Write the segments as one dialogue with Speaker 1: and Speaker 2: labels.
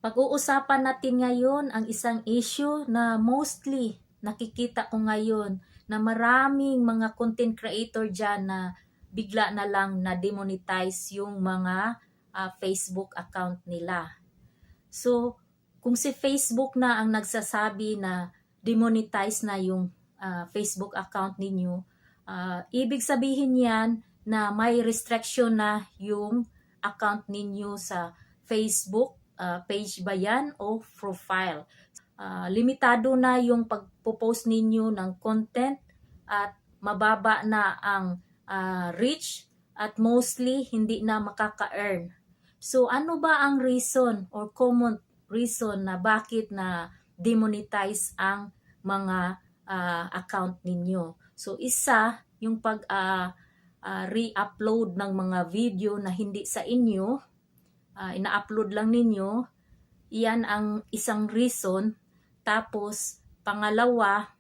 Speaker 1: Pag-uusapan natin ngayon ang isang issue na mostly nakikita ko ngayon na maraming mga content creator dyan na bigla na lang na-demonetize yung mga Facebook account nila. So, kung si Facebook na ang nagsasabi na demonetize na yung Facebook account ninyo, ibig sabihin yan na may restriction na yung account ninyo sa Facebook, page ba yan o profile. Limitado na yung pagpo-post ninyo ng content at mababa na ang reach at mostly hindi na makaka-earn. So ano ba ang reason or common reason na bakit na demonetize ang mga account ninyo? So isa, yung pag re-upload ng mga video na hindi sa inyo, ina-upload lang ninyo, iyan ang isang reason. Tapos pangalawa,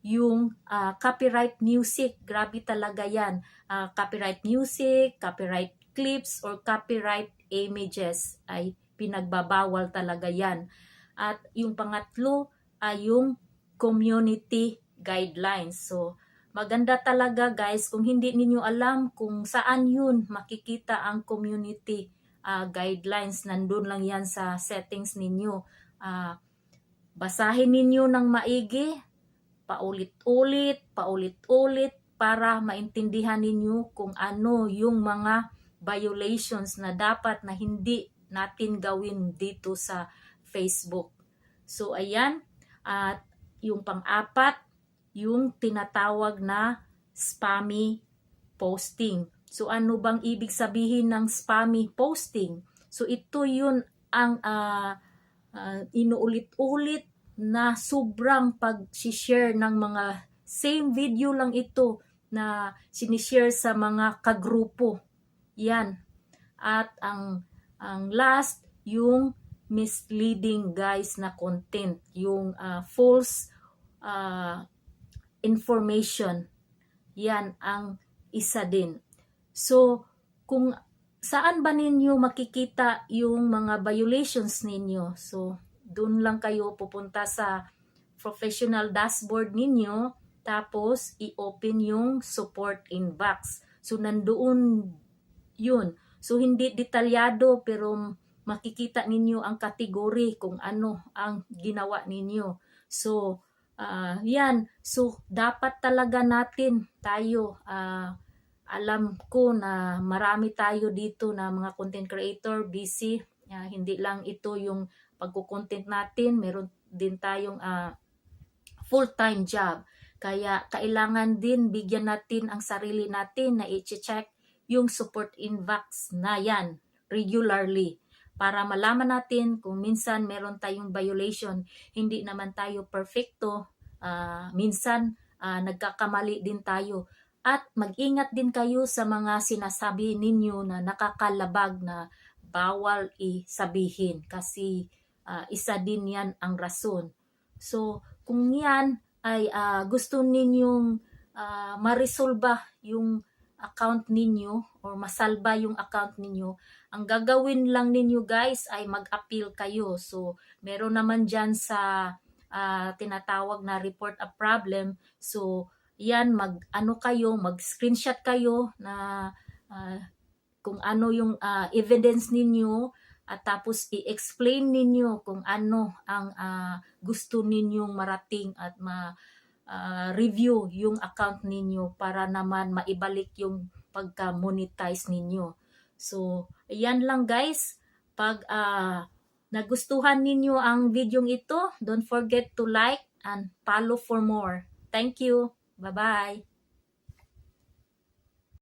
Speaker 1: yung copyright music, grabe talaga yan. Copyright music, copyright clips, or copyright images ay pinagbabawal talaga yan. At yung pangatlo ay yung community guidelines. So, maganda talaga guys, kung hindi ninyo alam kung saan yun makikita ang community guidelines, nandun lang yan sa settings ninyo. Basahin ninyo ng maigi, paulit-ulit para maintindihan ninyo kung ano yung mga violations na dapat na hindi natin gawin dito sa Facebook. So ayan, at yung pang-apat, yung tinatawag na spammy posting. So ano bang ibig sabihin ng spammy posting? So ito yun ang inuulit-ulit na sobrang pag-share ng mga same video lang ito na sinishare sa mga kagrupo. Yan. At ang last, yung misleading guys na content, yung false information. Yan ang isa din. So, kung saan ba ninyo makikita yung mga violations ninyo? So, doon lang kayo pupunta sa professional dashboard ninyo, tapos i-open yung support inbox. So, nandoon yun. So, hindi detalyado pero makikita ninyo ang kategory kung ano ang ginawa ninyo. So, yan. So, dapat talaga natin tayo, alam ko na marami tayo dito na mga content creator, busy. Hindi lang ito yung pagkukontent natin, meron din tayong full-time job. Kaya kailangan din bigyan natin ang sarili natin na i-check yung support inbox na yan regularly para malaman natin kung minsan meron tayong violation. Hindi naman tayo perfecto, minsan nagkakamali din tayo. At mag-ingat din kayo sa mga sinasabi ninyo na nakakalabag na bawal isabihin kasi isa din yan ang rason. So, kung yan ay gusto ninyong maresolba yung account ninyo or masalba yung account ninyo, ang gagawin lang ninyo guys ay mag-appeal kayo. So, meron naman dyan sa tinatawag na report a problem. So, yan, mag-screenshot kayo na kung ano yung evidence ninyo at tapos i-explain ninyo kung ano ang gusto ninyong marating at review yung account ninyo para naman maibalik yung pagka-monetize ninyo. So, ayan lang guys. Pag nagustuhan ninyo ang video ito, don't forget to like and follow for more. Thank you. Bye-bye.